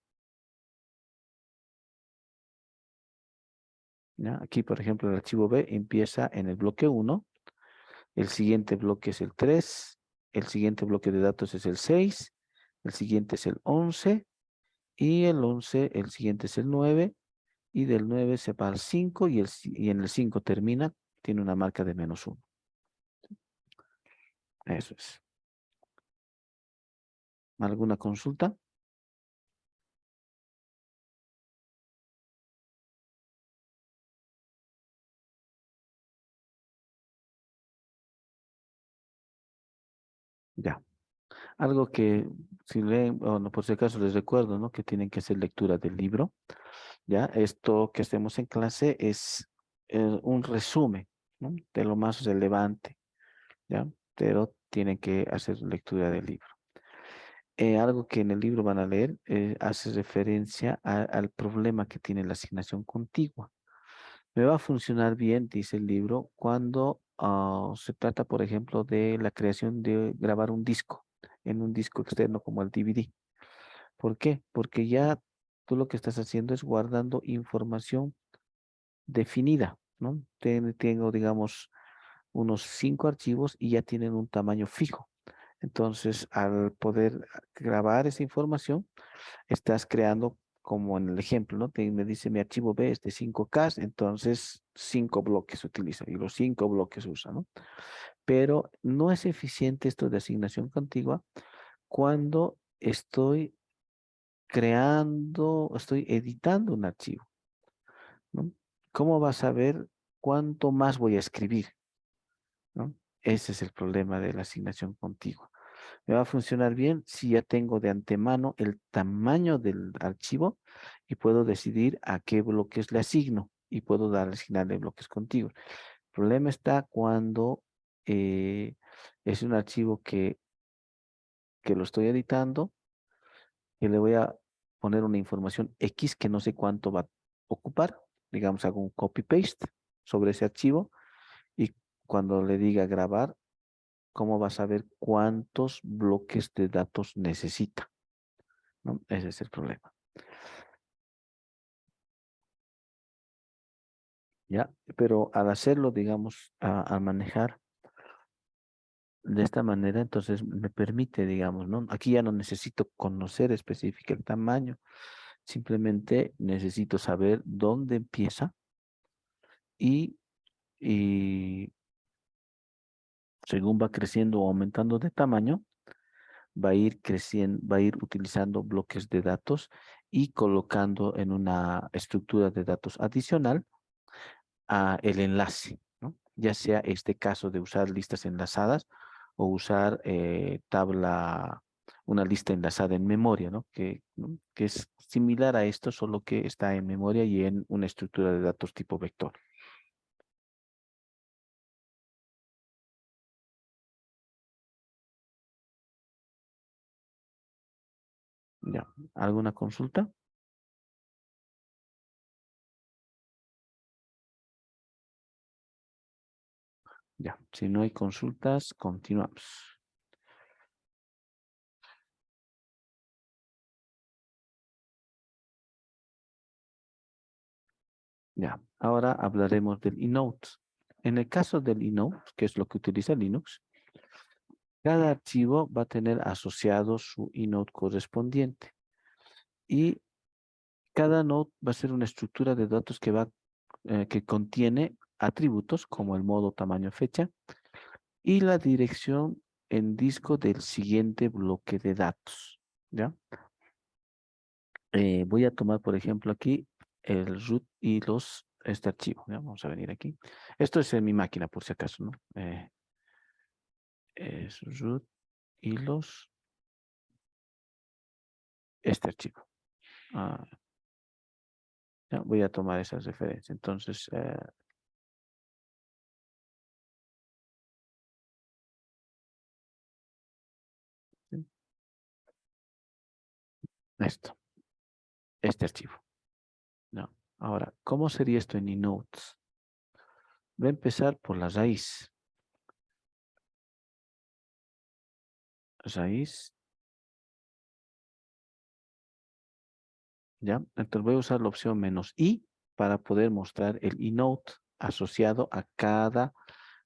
¿Ya? Aquí, por ejemplo, el archivo B empieza en el bloque 1, el siguiente bloque es el 3, el siguiente bloque de datos es el 6, el siguiente es el 11, y el 11, el siguiente es el 9, y del 9 se va al 5, y en el 5 termina, tiene una marca de -1. Eso es. ¿Alguna consulta? Ya. Algo que, si leen, o no, por si acaso les recuerdo, ¿no? Que tienen que hacer lectura del libro. ¿Ya? Esto que hacemos en clase es un resumen, ¿no? De lo más relevante, ¿ya? Pero tienen que hacer lectura del libro. Algo que en el libro van a leer hace referencia al problema que tiene la asignación contigua. Me va a funcionar bien, dice el libro, cuando se trata, por ejemplo, de la creación de grabar un disco en un disco externo como el DVD. ¿Por qué? Porque ya tú lo que estás haciendo es guardando información definida, ¿no? Tengo, digamos, unos 5 archivos y ya tienen un tamaño fijo. Entonces, al poder grabar esa información, estás creando, como en el ejemplo, ¿no? Me dice mi archivo B es de 5K, entonces 5 bloques utiliza y los 5 bloques usa, ¿no? Pero no es eficiente esto de asignación contigua cuando estoy editando un archivo, ¿no? ¿Cómo vas a ver cuánto más voy a escribir, ¿no? Ese es el problema de la asignación contigua. Me va a funcionar bien si ya tengo de antemano el tamaño del archivo y puedo decidir a qué bloques le asigno y puedo asignarle bloques contiguos. El problema está cuando es un archivo que lo estoy editando y le voy a poner una información X que no sé cuánto va a ocupar. Digamos, hago un copy-paste sobre ese archivo y cuando le diga grabar, ¿cómo va a saber cuántos bloques de datos necesita? ¿No? Ese es el problema. ¿Ya? Pero al hacerlo, digamos, a manejar de esta manera, entonces me permite, digamos, ¿no? Aquí ya no necesito conocer específico el tamaño, simplemente necesito saber dónde empieza y, y según va creciendo o aumentando de tamaño, va a ir creciendo, va a ir utilizando bloques de datos y colocando en una estructura de datos adicional el enlace, ¿no? Ya sea este caso de usar listas enlazadas o usar una lista enlazada en memoria, ¿no? ¿No? Que es similar a esto, solo que está en memoria y en una estructura de datos tipo vector. ¿Ya? ¿Alguna consulta? Ya, si no hay consultas, continuamos. Ya, ahora hablaremos del inode. En el caso del inode, que es lo que utiliza Linux, cada archivo va a tener asociado su inode correspondiente y cada node va a ser una estructura de datos que contiene atributos como el modo, tamaño, fecha y la dirección en disco del siguiente bloque de datos. ¿Ya? Voy a tomar, por ejemplo, aquí el root y este archivo. ¿Ya? Vamos a venir aquí. Esto es en mi máquina, por si acaso, ¿no? Es root y este archivo. Ah, ya, voy a tomar esas referencias. Entonces, Esto, este archivo. ¿No? Ahora, ¿cómo sería esto en eNotes? Va a empezar por la raíz. Raíz. ¿Ya? Entonces voy a usar la opción -i para poder mostrar el eNote asociado a cada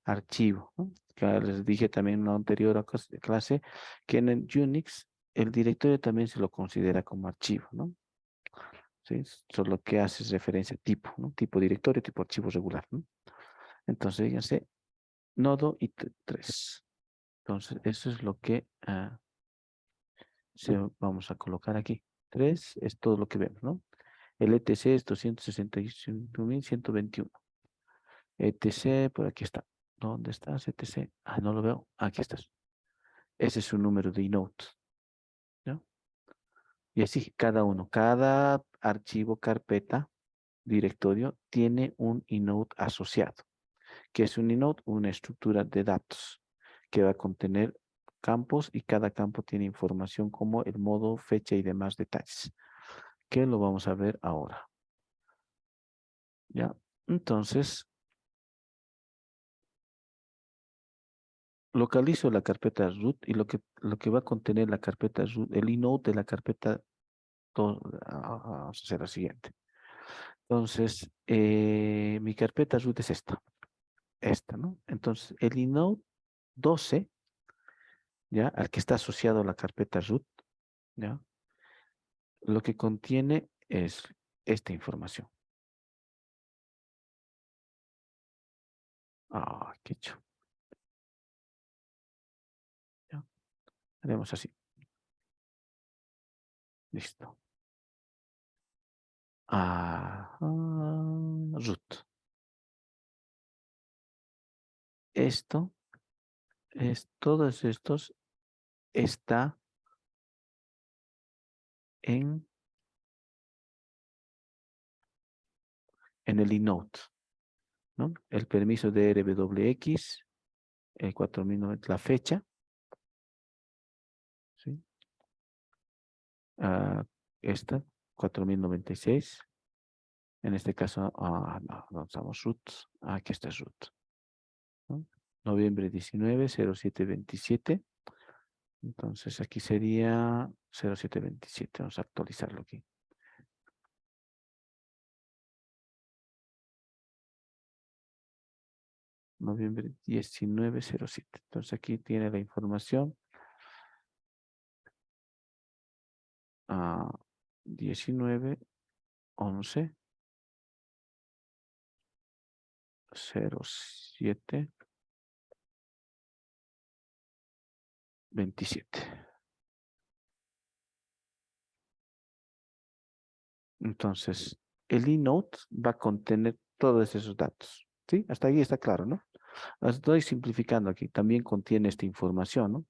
archivo, ¿no? Que les dije también en una anterior clase que en el Unix el directorio también se lo considera como archivo, ¿no? ¿Sí? Solo que hace referencia a tipo, ¿no? Tipo directorio, tipo archivo regular, ¿no? Entonces, fíjense, nodo y 3. Entonces, eso es lo que vamos a colocar aquí. 3 es todo lo que vemos, ¿no? El ETC es 265.121. ETC, por aquí está. ¿Dónde estás, ETC? Ah, no lo veo. Aquí estás. Ese es su número de eNote, ¿no? Y así cada uno, cada archivo, carpeta, directorio, tiene un eNote asociado. ¿Qué es un eNote? Una estructura de datos que va a contener campos y cada campo tiene información como el modo, fecha y demás detalles, que lo vamos a ver ahora. ¿Ya? Entonces, localizo la carpeta root y lo que va a contener la carpeta root, el eNote de la carpeta, vamos a hacer lo siguiente. Entonces, mi carpeta root es esta, ¿no? Entonces, el eNote 12, ¿ya? Al que está asociado a la carpeta root, ¿ya? Lo que contiene es esta información. Ah, qué hecho. ¿Ya? Haremos así. Listo. Root. Esto todos estos está en el eNote, ¿no? El permiso de RWX, 4090, la fecha, ¿sí? Esta, 4096. En este caso, no usamos root. Aquí está root, ¿no? Noviembre 19, 0727. Entonces aquí sería 0727. Vamos a actualizarlo aquí. Noviembre 1907. Entonces aquí tiene la información. 19, 11, 07, 27. Entonces, el eNote va a contener todos esos datos. ¿Sí? Hasta ahí está claro, ¿no? Estoy simplificando aquí. También contiene esta información, ¿no?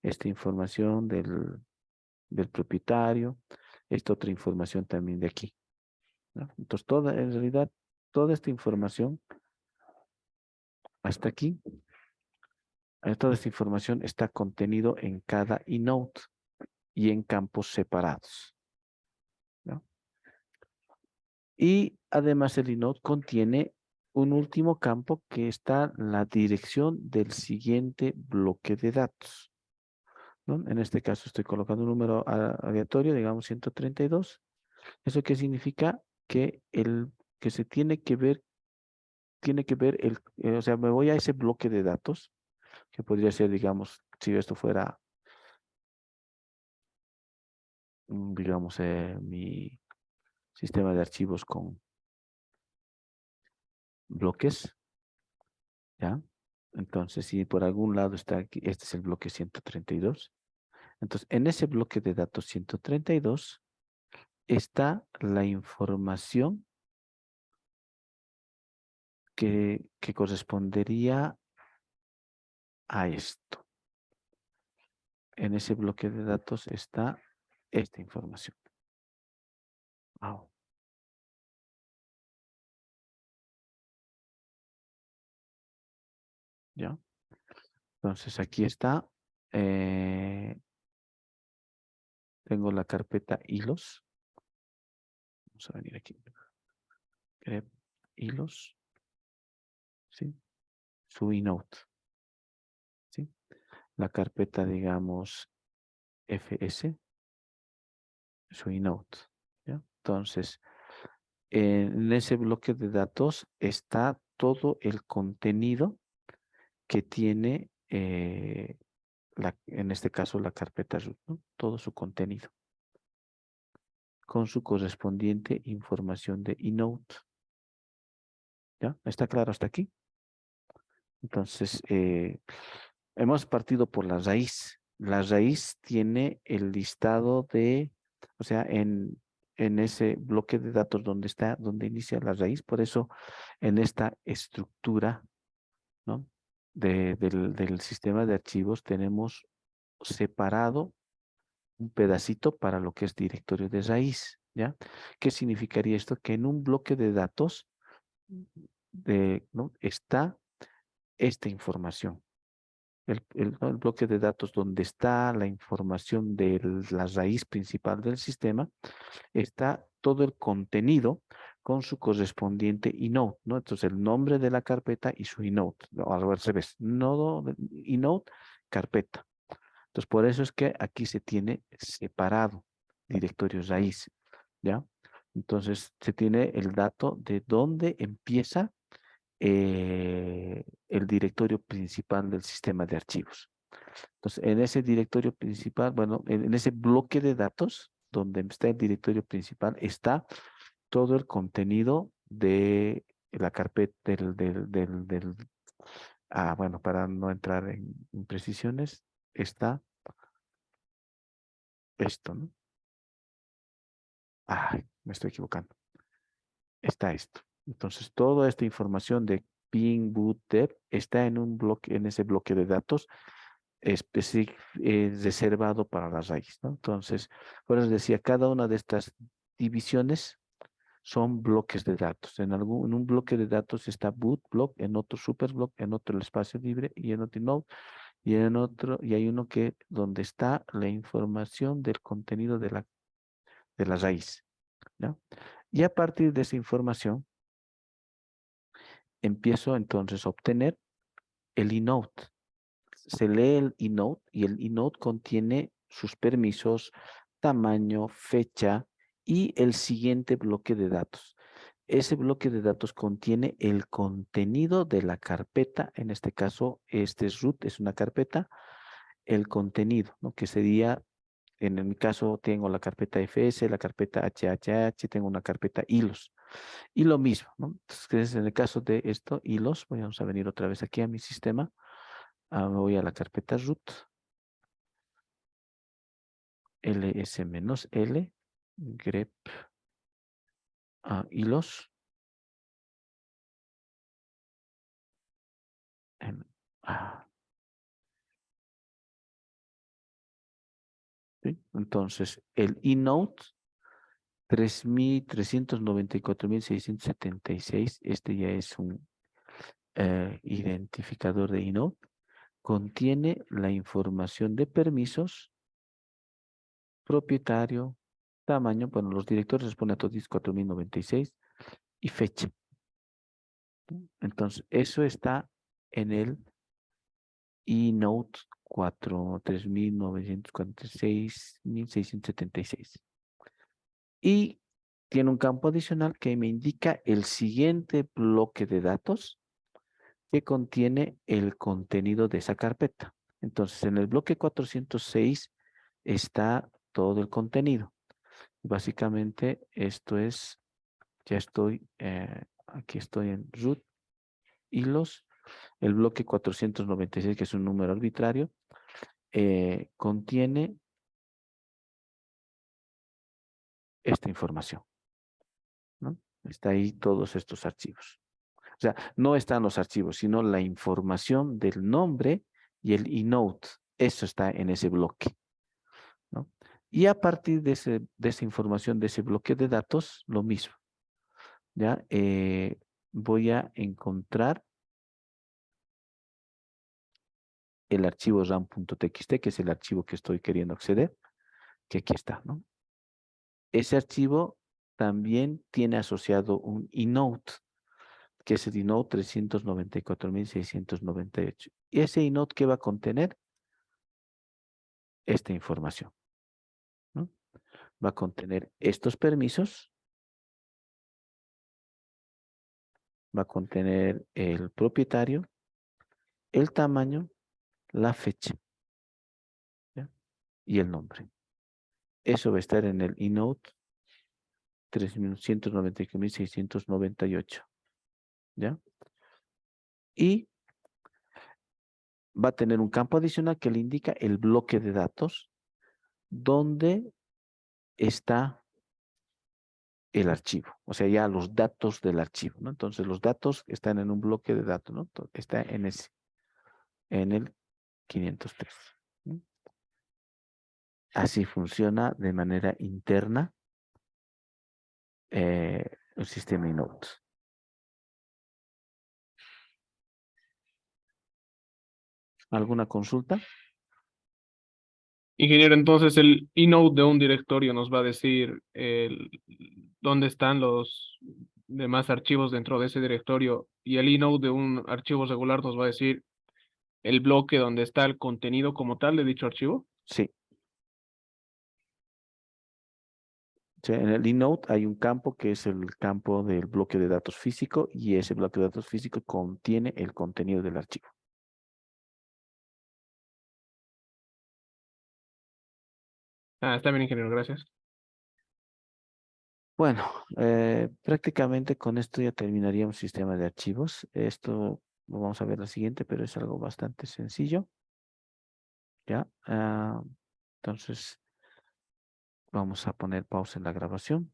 Esta información del propietario. Esta otra información también de aquí, ¿no? Entonces, en realidad, toda esta información hasta aquí, toda esta información está contenido en cada eNote y en campos separados, ¿no? Y además el eNote contiene un último campo que está la dirección del siguiente bloque de datos, ¿no? En este caso estoy colocando un número aleatorio, digamos 132. ¿Eso qué significa? Que se tiene que ver o sea, me voy a ese bloque de datos, que podría ser, digamos, si esto fuera, digamos, mi sistema de archivos con bloques, ¿ya? Entonces, si por algún lado está aquí, este es el bloque 132. Entonces, en ese bloque de datos 132 está la información que correspondería a esto. En ese bloque de datos está esta información. Wow. ¿Ya? Entonces, aquí está Tengo la carpeta hilos. Vamos a venir aquí. Grep hilos. ¿Sí? Su inode. ¿Sí? La carpeta, digamos, fs. Su inode. ¿Ya? Entonces, en ese bloque de datos está todo el contenido que tiene, en este caso, la carpeta root, ¿no? Todo su contenido, con su correspondiente información de inode. ¿Ya? ¿Está claro hasta aquí? Entonces, hemos partido por la raíz. La raíz tiene el listado de, o sea, en ese bloque de datos donde inicia la raíz. Por eso, en esta estructura, ¿no? Del sistema de archivos tenemos separado un pedacito para lo que es directorio de raíz, ¿ya? ¿Qué significaría esto? Que en un bloque de datos ¿no? está esta información. ¿No? El bloque de datos donde está la información de la raíz principal del sistema, está todo el contenido con su correspondiente inode, ¿no? Entonces el nombre de la carpeta y su inode, ¿no? Al revés, nodo, inode, carpeta. Entonces por eso es que aquí se tiene separado directorio raíz, ¿ya? Entonces se tiene el dato de dónde empieza el directorio principal del sistema de archivos. Entonces, en ese directorio principal, bueno, en ese bloque de datos, donde está el directorio principal, está todo el contenido de la carpeta bueno, para no entrar en imprecisiones, está esto, ¿no? Ay, me estoy equivocando. Está esto. Entonces, toda esta información de ping, boot, dep está en un bloque, en ese bloque de datos reservado para la raíz, ¿no? Entonces, por eso decía, cada una de estas divisiones son bloques de datos. En un bloque de datos está boot block, en otro super block, en otro el espacio libre y en otro node, y en otro, y hay uno que donde está la información del contenido de la raíz, ¿no? Y a partir de esa información, empiezo entonces a obtener el inode. Se lee el inode y el inode contiene sus permisos, tamaño, fecha y el siguiente bloque de datos. Ese bloque de datos contiene el contenido de la carpeta. En este caso, este es root, es una carpeta. El contenido, ¿no? Que sería, en mi caso, tengo la carpeta FS, la carpeta HHH, tengo una carpeta hilos. Y lo mismo, ¿no? Entonces, en el caso de esto, hilos, vamos a venir otra vez aquí a mi sistema. Me voy a la carpeta root, ls-l, grep, hilos. ¿Sí? Entonces, el inode 3.394.676, este ya es un identificador de inode, contiene la información de permisos, propietario, tamaño, bueno, los directores responden a TODIS 4096 y fecha. Entonces, eso está en el inode 3.946.676. Y tiene un campo adicional que me indica el siguiente bloque de datos que contiene el contenido de esa carpeta. Entonces, en el bloque 406 está todo el contenido. Básicamente, esto es, ya estoy, aquí estoy en root hilos. El bloque 496, que es un número arbitrario, contiene esta información, ¿no? Está ahí todos estos archivos. O sea, no están los archivos, sino la información del nombre y el inode. Eso está en ese bloque, ¿no? Y a partir de esa información, de ese bloque de datos, lo mismo, ¿ya? Voy a encontrar el archivo ram.txt, que es el archivo que estoy queriendo acceder, que aquí está, ¿no? Ese archivo también tiene asociado un inode, que es el inode 394.698. ¿Y ese inode qué va a contener? Esta información, ¿no? Va a contener estos permisos, va a contener el propietario, el tamaño, la fecha, ¿ya? Y el nombre. Eso va a estar en el inode 394.698, ¿ya? Y va a tener un campo adicional que le indica el bloque de datos donde está el archivo, o sea, ya los datos del archivo, ¿no? Entonces, los datos están en un bloque de datos, ¿no? Está en ese, en el 503, ¿no? Así funciona de manera interna el sistema inode. ¿Alguna consulta? Ingeniero, entonces el inode de un directorio nos va a decir dónde están los demás archivos dentro de ese directorio, y el inode de un archivo regular nos va a decir el bloque donde está el contenido como tal de dicho archivo. Sí. Sí, en el inode hay un campo que es el campo del bloque de datos físico y ese bloque de datos físico contiene el contenido del archivo. Ah, está bien, ingeniero, gracias. Bueno, prácticamente con esto ya terminaríamos sistema de archivos. Esto lo vamos a ver la siguiente, pero es algo bastante sencillo. ¿Ya? Entonces, vamos a poner pausa en la grabación.